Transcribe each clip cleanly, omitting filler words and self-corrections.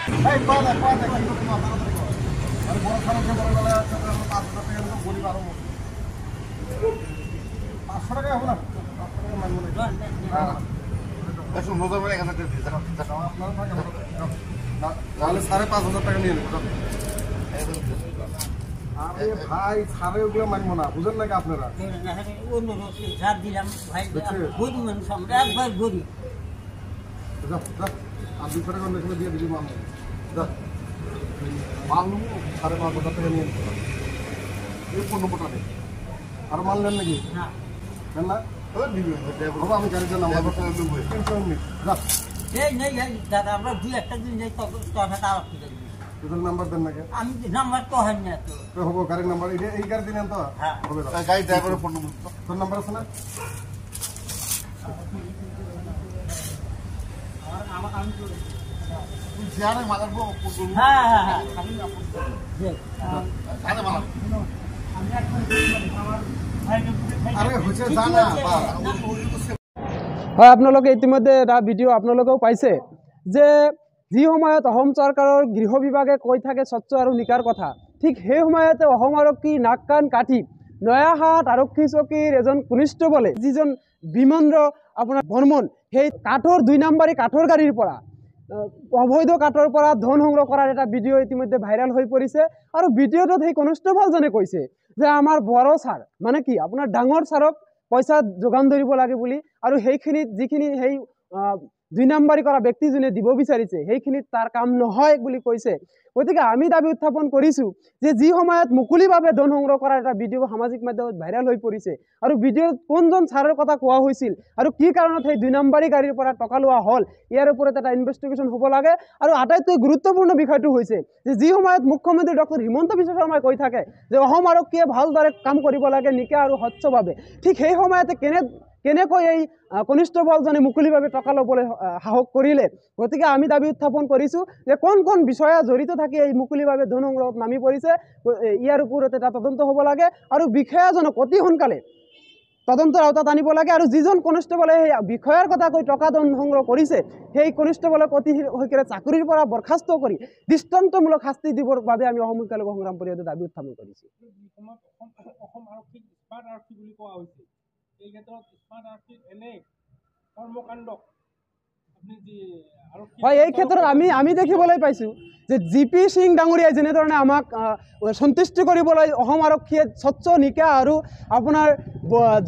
এই পাওয়া যায় কিন্তু তোমার তাড়াতাড়ি করো। আর বড় খারাপকে বড় বেলা 5,000 টাকা এরকম গরিব আরো 500 টাকা হবে না 500 টাকা মানবো না দেখো নজর বলে 1000 টাকা দিই আপনারা তাহলে 5,500 টাকা নিয়ে নেব আরে ভাই ছাড়ে ওগুলো মানবো না বুঝেন নাকি আপনারা অন্য ছাড় দিলাম ভাই গরিব মানুষ আমরা একবার গরিব যা আর 200 টাকা অন্য সময় দিয়ে দিবি মাল যা মাল নেবো 5,500 টাকা নিয়ে নেবো এই 15 টাকা আর মাল নেন নাকি না নেন না বাবা আমি গাড়িতে নাম্বার নেবো যা এই নেই দাদা আমরা 2-1 দিন যাই টাকা আলাপ করে দিই তোদের নাম্বার দেন নাকি আমি নাম্বার তো হয় না তো হবো গাড়ির নাম্বার এই গাড়ি দিলেন তো হ্যাঁ হবে গাড়ি ড্রাইভারের ফোন নম্বর তোর নাম্বার আছে না হয় আপোনালোকে ইতিমধ্যে এটা ভিডিঅ' আপোনালোকেও পাইছে যে যি সময়ত অসম চৰকাৰৰ গৃহ বিভাগে কৈ থাকে স্বচ্ছ আৰু নিকাৰ কথা ঠিক সেই সময়তে অসম আৰক্ষী নাক কাণ কাটি নয়াহাট আৰক্ষী চকীৰ এজন কনিষ্টবলে যিজন বিমন্দ্ৰ আপোনাৰ বৰ্মন সেই কাঠৰ 2 নম্বৰী কাঠৰ গাড়ীৰ পৰা অবৈধ কাঠৰ পৰা ধন সংগ্ৰহ কৰাৰ এটা ভিডিঅ' ইতিমধ্যে ভাইৰাল হৈ পৰিছে আৰু ভিডিঅ'টোত সেই কনিষ্টবলজনে কৈছে যে আমাৰ বড় ছাৰ মানে কি আপোনাৰ ডাঙৰ ছাৰক পইচা যোগান ধৰিব লাগে বুলি আৰু সেইখিনিত যিখিনি সেই 2 নম্বৰী কৰা ব্যক্তিজনে দিব বিচাৰিছে সেইখিনিত তাৰ কাম নহয় বুলি কৈছে গতিকে আমি দাবী উত্থাপন কৰিছোঁ যে যি সময়ত মুকলিভাৱে ধন সংগ্ৰহ কৰাৰ এটা ভিডিঅ' সামাজিক মাধ্যমত ভাইৰাল হৈ পৰিছে আৰু ভিডিঅ'ত কোনজন ছাৰৰ কথা কোৱা হৈছিল আৰু কি কাৰণত সেই 2 নম্বৰী গাড়ীৰ পৰা টকা লোৱা হ'ল ইয়াৰ ওপৰত এটা ইনভেষ্টিগেশ্যন হ'ব লাগে আৰু আটাইতকৈ গুৰুত্বপূৰ্ণ বিষয়টো হৈছে যে যি সময়ত মুখ্যমন্ত্ৰী ডক্টৰ হিমন্ত বিশ্ব শৰ্মাই কৈ থাকে যে অসম আৰক্ষীয়ে ভালদৰে কাম কৰিব লাগে নিকা আৰু স্বচ্ছভাৱে ঠিক সেই সময়তে কেনেকৈ এই কনিষ্টবলজনে মুকলিভাৱে টকা ল'বলৈ সাহস কৰিলে গতিকে আমি দাবী উত্থাপন কৰিছোঁ যে কোন বিষয়া জড়িত থাকি এই মুকলিভাৱে ধন সংগ্ৰহত নামি পৰিছে ইয়াৰ ওপৰত এটা তদন্ত হ'ব লাগে আৰু বিষয়াজনক অতি সোনকালে তদন্তৰ আওতাত আনিব লাগে আৰু যিজন কনিষ্টবলে সেই বিষয়াৰ কথা কৈ টকা ধন সংগ্ৰহ কৰিছে সেই কনিষ্টবলক অতি শীঘ্ৰে চাকৰিৰ পৰা বৰখাস্ত কৰি দৃষ্টান্তমূলক শাস্তি দিবৰ বাবে আমি অসম লোক সংগ্ৰাম পৰিষদে দাবী উত্থাপন কৰিছোঁ অসম আৰক্ষীক স্মাৰ্ট আৰক্ষী বুলি কোৱা হৈছে এই ক্ষেত্ৰত স্মাৰ্ট আৰক্ষীৰ এনে কৰ্মকাণ্ড হয় এই ক্ষেত্ৰত আমি দেখিবলৈ পাইছোঁ যে জিপি সিং ডাঙৰীয়াই যেনেধৰণে আমাক সন্তুষ্টি কৰিবলৈ অসম আৰক্ষীয়ে স্বচ্ছ নিকা আৰু আপোনাৰ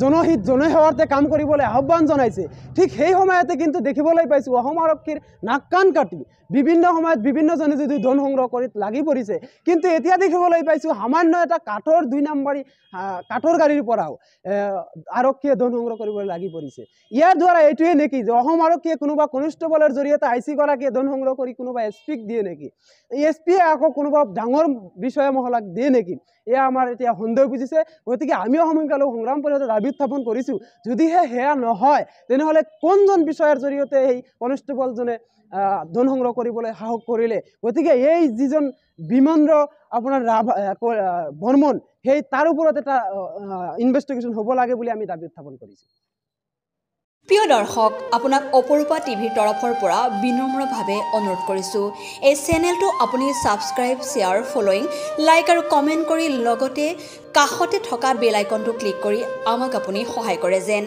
জনহিত জনসেৱাতে কাম কৰিবলৈ আহ্বান জনাইছে ঠিক সেই সময়তে কিন্তু দেখিবলৈ পাইছোঁ অসম আৰক্ষীৰ নাক কাণ কাটি বিভিন্ন সময়ত বিভিন্নজনে যদি ধন সংগ্ৰহ কৰি লাগি পৰিছে কিন্তু এতিয়া দেখিবলৈ পাইছোঁ সামান্য এটা কাঠৰ 2 নম্বৰী কাঠৰ গাড়ীৰ পৰাও আৰক্ষীয়ে ধন সংগ্ৰহ কৰিবলৈ লাগি পৰিছে ইয়াৰ দ্বাৰা এইটোৱে নেকি যে অসম আৰক্ষীয়ে কোনোবা কনিষ্টবলৰ জৰিয়তে আইচি গৰাকীয়ে ধন সংগ্ৰহ কৰি কোনোবা এছপিক দিয়ে নেকি এছপিয়ে আকৌ কোনোবা ডাঙৰ বিষয়া মহলাক দিয়ে নেকি এয়া আমাৰ এতিয়া সন্দেহ বুজিছে গতিকে আমি অসম লোক সংগ্ৰাম পৰিষদে দাবী উত্থাপন কৰিছোঁ যদিহে সেয়া নহয় তেনেহ'লে কোনজন বিষয়াৰ জৰিয়তে এই কনিষ্টবলজনে ধন সংগ্ৰহ কৰিবলৈ সাহস কৰিলে গতিকে এই যিজন বিমন্দ্ৰ আপোনাৰ বৰ্মন সেই তাৰ ওপৰত এটা ইনভেষ্টিগেশ্যন হ'ব লাগে বুলি আমি দাবী উত্থাপন কৰিছোঁ প্ৰিয় দৰ্শক আপোনাক অপৰূপা টিভিৰ তৰফৰ পৰা বিনম্ৰভাৱে অনুৰোধ কৰিছোঁ এই চেনেলটো আপুনি ছাবস্ক্ৰাইব শ্বেয়াৰ ফলোইং লাইক আৰু কমেণ্ট কৰি লগতে কাষতে থকা বেল আইকনটো ক্লিক কৰি আমাক আপুনি সহায় কৰে যেন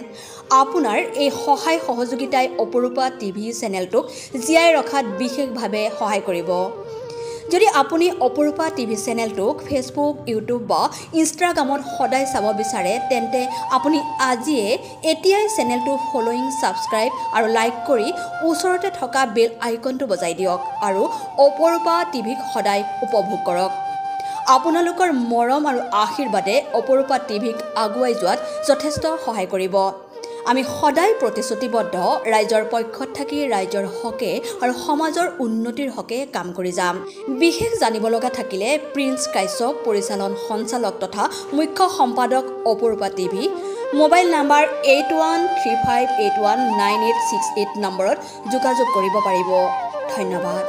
আপোনাৰ এই সহায় সহযোগিতাই অপৰূপা টিভি চেনেলটোক জীয়াই ৰখাত বিশেষভাৱে সহায় কৰিব যদি আপুনি অপৰূপা টিভি চেনেলটোক ফেচবুক ইউটিউব বা ইনষ্টাগ্ৰামত সদায় চাব বিচাৰে তেন্তে আপুনি আজিয়ে এতিয়াই চেনেলটো ফলোইং ছাবস্ক্ৰাইব আৰু লাইক কৰি ওচৰতে থকা বেল আইকনটো বজাই দিয়ক আৰু অপৰূপা টিভিক সদায় উপভোগ কৰক আপোনালোকৰ মৰম আৰু আশীৰ্বাদে অপৰূপা টিভিক আগুৱাই যোৱাত যথেষ্ট সহায় কৰিব আমি সদায় প্ৰতিশ্ৰুতিবদ্ধ ৰাইজৰ পক্ষত থাকি ৰাইজৰ হকে আৰু সমাজৰ উন্নতিৰ হকে কাম কৰি যাম বিশেষ জানিব লগা থাকিলে প্ৰিন্স কাশ্যপ পৰিচালন সঞ্চালক তথা মুখ্য সম্পাদক অপৰূপা টিভি মোবাইল নাম্বাৰ 8135819868 নম্বৰত যোগাযোগ কৰিব পাৰিব ধন্যবাদ